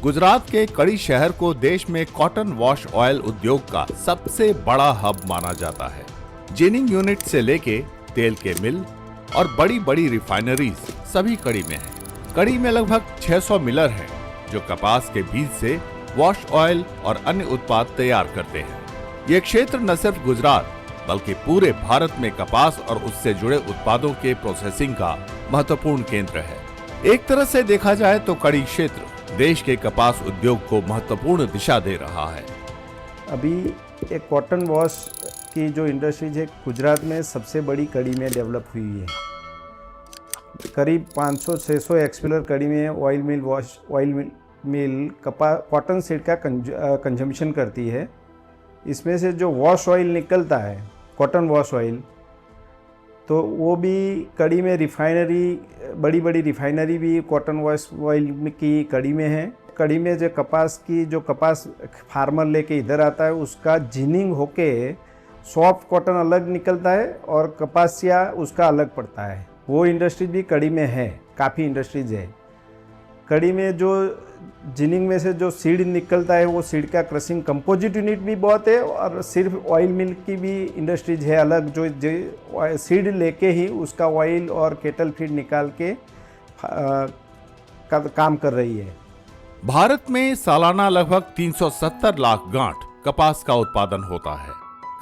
गुजरात के कड़ी शहर को देश में कॉटन वॉश ऑयल उद्योग का सबसे बड़ा हब माना जाता है। जिनिंग यूनिट से लेके तेल के मिल और बड़ी बड़ी रिफाइनरीज सभी कड़ी में है। कड़ी में लगभग 600 मिलर हैं जो कपास के बीज से वॉश ऑयल और अन्य उत्पाद तैयार करते हैं। ये क्षेत्र न सिर्फ गुजरात बल्कि पूरे भारत में कपास और उससे जुड़े उत्पादों के प्रोसेसिंग का महत्वपूर्ण केंद्र है। एक तरह से देखा जाए तो कड़ी क्षेत्र देश के कपास उद्योग को महत्वपूर्ण दिशा दे रहा है। अभी एक कॉटन वॉश की जो इंडस्ट्रीज है गुजरात में सबसे बड़ी कड़ी में डेवलप हुई है। करीब 500-600 एक्सपिलर कड़ी में ऑयल मिल कॉटन सीड का कंजम्पशन करती है। इसमें से जो वॉश ऑयल निकलता है कॉटन वॉश ऑयल, तो वो भी कड़ी में रिफाइनरी, बड़ी बड़ी रिफाइनरी भी कॉटन वॉश ऑयल की कड़ी में है। कड़ी में जो कपास फार्मर लेके इधर आता है उसका जिनिंग होके सॉफ्ट कॉटन अलग निकलता है और कपासिया उसका अलग पड़ता है। वो इंडस्ट्रीज भी कड़ी में है, काफ़ी इंडस्ट्रीज है। कड़ी में जो जिनिंग में से जो सीड निकलता है वो सीड का क्रशिंग कंपोजिट यूनिट भी बहुत है और सिर्फ ऑयल मिल की भी इंडस्ट्रीज है अलग, जो सीड लेके ही उसका ऑयल और केटल फीड निकाल के काम कर रही है। भारत में सालाना लगभग 370 लाख गांठ कपास का उत्पादन होता है।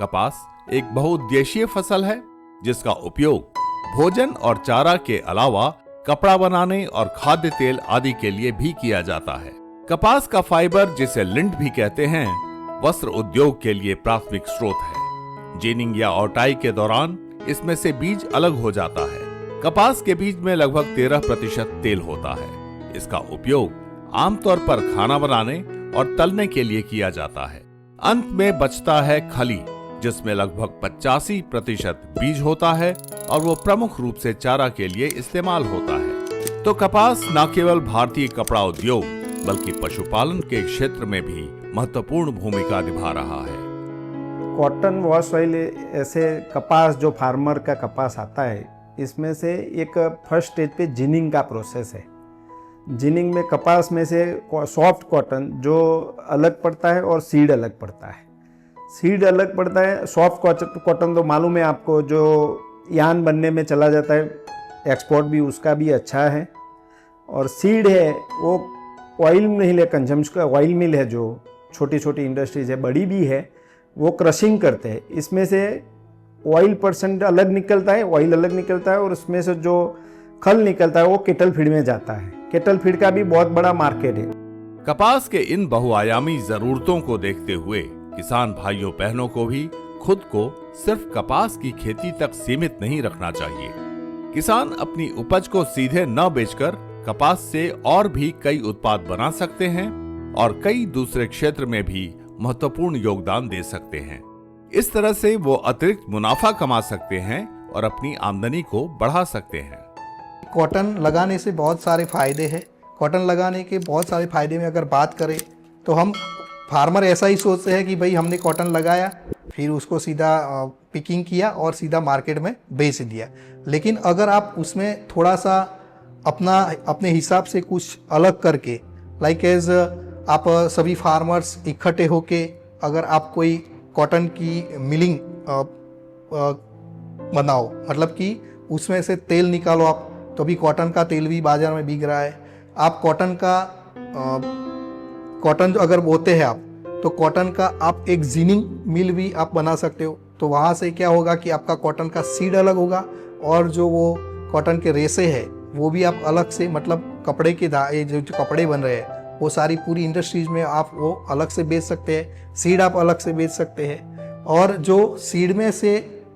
कपास एक बहुउद्देशीय फसल है जिसका उपयोग भोजन और चारा के अलावा कपड़ा बनाने और खाद्य तेल आदि के लिए भी किया जाता है। कपास का फाइबर, जिसे लिंट भी कहते हैं, वस्त्र उद्योग के लिए प्राथमिक स्रोत है। जिनिंग या औटाई के दौरान इसमें से बीज अलग हो जाता है। कपास के बीज में लगभग 13% तेल होता है। इसका उपयोग आमतौर पर खाना बनाने और तलने के लिए किया जाता है। अंत में बचता है खली, जिसमें लगभग 85% बीज होता है और वो प्रमुख रूप से चारा के लिए इस्तेमाल होता है। तो कपास न केवल भारतीय कपड़ा उद्योग बल्कि पशुपालन के क्षेत्र में भी महत्वपूर्ण भूमिका निभा रहा है। कॉटन वॉश ऑयल ऐसे कपास जो फार्मर का कपास आता है, इसमें से एक फर्स्ट स्टेज पे जिनिंग का प्रोसेस है। जिनिंग में कपास में से सॉफ्ट कॉटन जो अलग पड़ता है और सीड अलग पड़ता है। सीड अलग पड़ता है। सॉफ्ट कॉटन तो मालूम है आपको, जो यान बनने में चला जाता है, एक्सपोर्ट भी उसका भी अच्छा है। और सीड है वो ऑयल मिल है, कंजम्पशन का ऑयल मिल है, जो छोटी छोटी इंडस्ट्रीज है, बड़ी भी है, वो क्रशिंग करते हैं। इसमें से ऑयल परसेंट अलग निकलता है, ऑयल अलग निकलता है और उसमें से जो खल निकलता है वो केटल फीड में जाता है। केटल फीड का भी बहुत बड़ा मार्केट है। कपास के इन बहुआयामी जरूरतों को देखते हुए किसान भाइयों बहनों को भी खुद को सिर्फ कपास की खेती तक सीमित नहीं रखना चाहिए। किसान अपनी उपज को सीधे न बेचकर कपास से और भी कई उत्पाद बना सकते हैं और कई दूसरे क्षेत्र में भी महत्वपूर्ण योगदान दे सकते हैं। इस तरह से वो अतिरिक्त मुनाफा कमा सकते हैं और अपनी आमदनी को बढ़ा सकते हैं। कॉटन लगाने से बहुत सारे फायदे हैं। कॉटन लगाने के बहुत सारे फायदे में अगर बात करें तो हम फार्मर ऐसा ही सोचते हैं कि भाई हमने कॉटन लगाया, फिर उसको सीधा पिकिंग किया और सीधा मार्केट में बेच दिया। लेकिन अगर आप उसमें थोड़ा सा अपने हिसाब से कुछ अलग करके, लाइक एज आप सभी फार्मर्स इकट्ठे होके अगर आप कोई कॉटन की मिलिंग बनाओ, मतलब कि उसमें से तेल निकालो आप, तो अभी कॉटन का तेल भी बाजार में बिक रहा है। आप कॉटन जो अगर बोते हैं आप, तो कॉटन का आप एक जिनिंग मिल भी आप बना सकते हो। तो वहाँ से क्या होगा कि आपका कॉटन का सीड अलग होगा और जो वो कॉटन के रेसे हैं वो भी आप अलग से, मतलब कपड़े के जो कपड़े बन रहे हैं वो सारी पूरी इंडस्ट्रीज में आप वो अलग से बेच सकते हैं। सीड आप अलग से बेच सकते हैं और जो सीड में से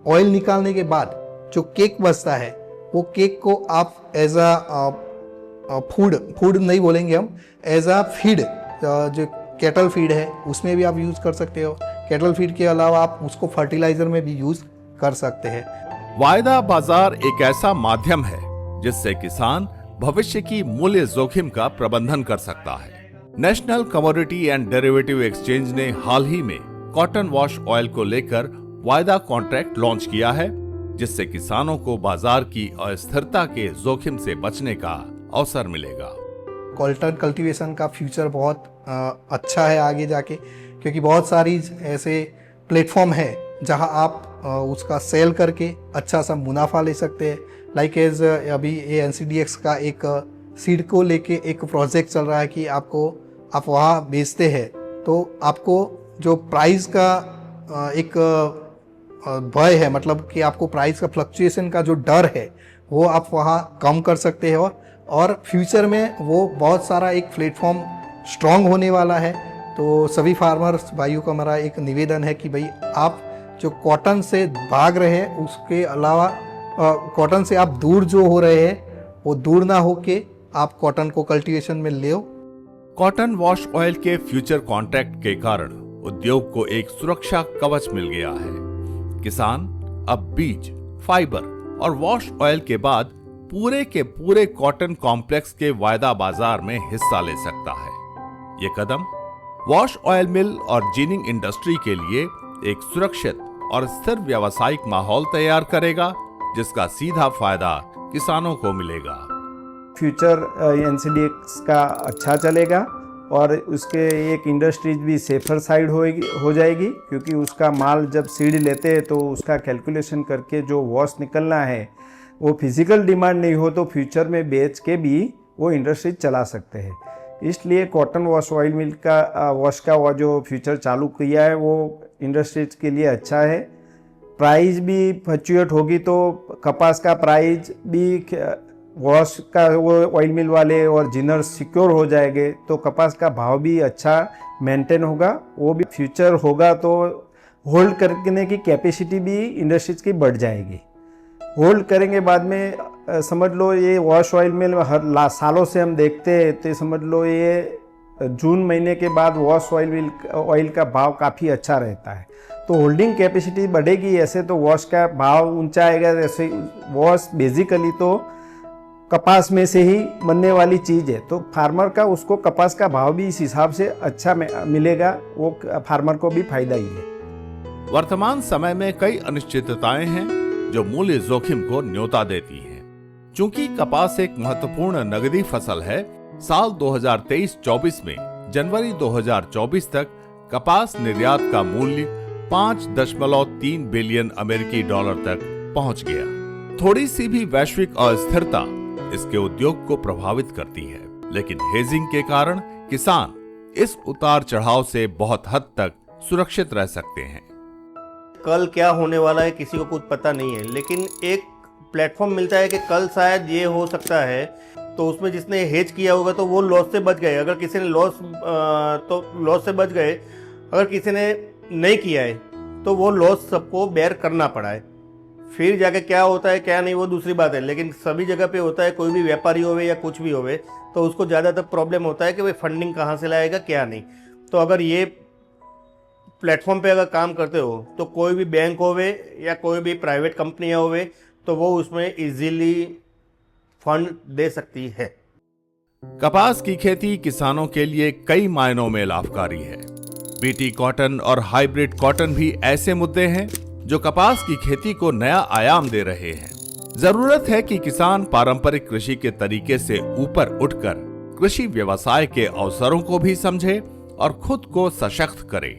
ऑयल निकालने के बाद जो केक बचता है वो केक को आप एज अ फूड नहीं बोलेंगे हम, एज अ फीड, जो केटल फीड है उसमें भी आप यूज़ कर सकते हो। केटल फीड के अलावा आप उसको फर्टिलाइजर में भी यूज़ कर सकते हैं। वायदा बाजार एक ऐसा माध्यम है जिससे किसान भविष्य की मूल्य जोखिम का प्रबंधन कर सकता है। National commodity and derivative exchange ने हाल ही में कॉटन वॉश ऑयल को लेकर वायदा कॉन्ट्रैक्ट लॉन्च किया है, जिससे किसानों को बाजार की अस्थिरता के जोखिम से बचने का अवसर मिलेगा। कॉटन कल्टीवेशन का फ्यूचर बहुत अच्छा है आगे जाके, क्योंकि बहुत सारी ऐसे प्लेटफॉर्म है जहां आप उसका सेल करके अच्छा सा मुनाफा ले सकते हैं। लाइक एज अभी ये NCDX का एक सीड को लेके एक प्रोजेक्ट चल रहा है कि आप वहाँ बेचते हैं तो आपको जो प्राइस का एक भय है, मतलब कि आपको प्राइस का फ्लक्चुएशन का जो डर है वो आप वहाँ कम कर सकते हैं। और फ्यूचर में वो बहुत सारा एक प्लेटफॉर्म स्ट्रॉन्ग होने वाला है। तो सभी फार्मर्स भाइयों का हमारा एक निवेदन है कि भाई आप जो कॉटन से भाग रहे हैं उसके अलावा कॉटन से आप दूर जो हो रहे हैं वो दूर ना होके आप कॉटन को कल्टीवेशन में ले। कॉटन वॉश ऑयल के फ्यूचर कॉन्ट्रैक्ट के कारण उद्योग को एक सुरक्षा कवच मिल गया है। किसान अब बीज, फाइबर और वॉश ऑयल के बाद पूरे के पूरे कॉटन कॉम्प्लेक्स के वायदा बाजार में हिस्सा ले सकता है। ये कदम वॉश ऑयल मिल और जिनिंग इंडस्ट्री के लिए एक सुरक्षित और स्थिर व्यावसायिक माहौल तैयार करेगा, जिसका सीधा फायदा किसानों को मिलेगा। फ्यूचर NCDX का अच्छा चलेगा और उसके एक इंडस्ट्रीज भी सेफर साइड हो जाएगी, क्योंकि उसका माल जब सीड लेते हैं तो उसका कैलकुलेशन करके जो वॉश निकलना है वो फिजिकल डिमांड नहीं हो तो फ्यूचर में बेच के भी वो इंडस्ट्रीज चला सकते हैं। इसलिए कॉटन वॉश ऑयल मिल का वॉश का वो जो फ्यूचर चालू किया है वो इंडस्ट्रीज के लिए अच्छा है। प्राइस भी फ्लक्चुएट होगी तो कपास का प्राइस भी वॉश का वो ऑयल मिल वाले और जिनर्स सिक्योर हो जाएंगे तो कपास का भाव भी अच्छा मेंटेन होगा। वो भी फ्यूचर होगा तो होल्ड करने की कैपेसिटी भी इंडस्ट्रीज की बढ़ जाएगी। होल्ड करेंगे बाद में समझ लो ये वॉश ऑयल मिल हर सालों से हम देखते हैं तो समझ लो ये जून महीने के बाद वॉश ऑयल का भाव काफ़ी अच्छा रहता है तो होल्डिंग कैपेसिटी बढ़ेगी। ऐसे तो वॉश का भाव ऊंचा आएगा। जैसे वॉश बेसिकली तो कपास में से ही बनने वाली चीज़ है तो फार्मर का उसको कपास का भाव भी इस हिसाब से अच्छा मिलेगा, वो फार्मर को भी फायदा ही है। वर्तमान समय में कई अनिश्चितताएं हैं जो मूल्य जोखिम को न्योता देती हैं। चूंकि कपास एक महत्वपूर्ण नगदी फसल है, साल 2023-24 में जनवरी 2024 तक कपास निर्यात का मूल्य 5.3 बिलियन अमेरिकी डॉलर तक पहुंच गया। थोड़ी सी भी वैश्विक अस्थिरता इसके उद्योग को प्रभावित करती है, लेकिन हेजिंग के कारण किसान इस उतार चढ़ाव से बहुत हद तक सुरक्षित रह सकते हैं। कल क्या होने वाला है किसी को कुछ पता नहीं है, लेकिन एक प्लेटफॉर्म मिलता है कि कल शायद ये हो सकता है तो उसमें जिसने हेज किया होगा तो वो लॉस से बच गए। अगर किसी ने लॉस से बच गए, अगर किसी ने नहीं किया है तो वो लॉस सबको बेयर करना पड़ा है। फिर जाके क्या होता है क्या नहीं वो दूसरी बात है, लेकिन सभी जगह पे होता है। कोई भी व्यापारी होवे या कुछ भी होवे तो उसको ज़्यादातर प्रॉब्लम होता है कि भाई फंडिंग कहाँ से लाएगा क्या नहीं। तो अगर ये प्लेटफॉर्म पे अगर काम करते हो तो कोई भी बैंक होवे या कोई भी प्राइवेट कंपनियां होवे तो वो उसमें इजीली फंड दे सकती है। कपास की खेती किसानों के लिए कई मायनों में लाभकारी है। बीटी कॉटन और हाइब्रिड कॉटन भी ऐसे मुद्दे हैं जो कपास की खेती को नया आयाम दे रहे हैं। जरूरत है कि किसान पारंपरिक कृषि के तरीके से ऊपर उठकर कृषि व्यवसाय के अवसरों को भी समझे और खुद को सशक्त करे।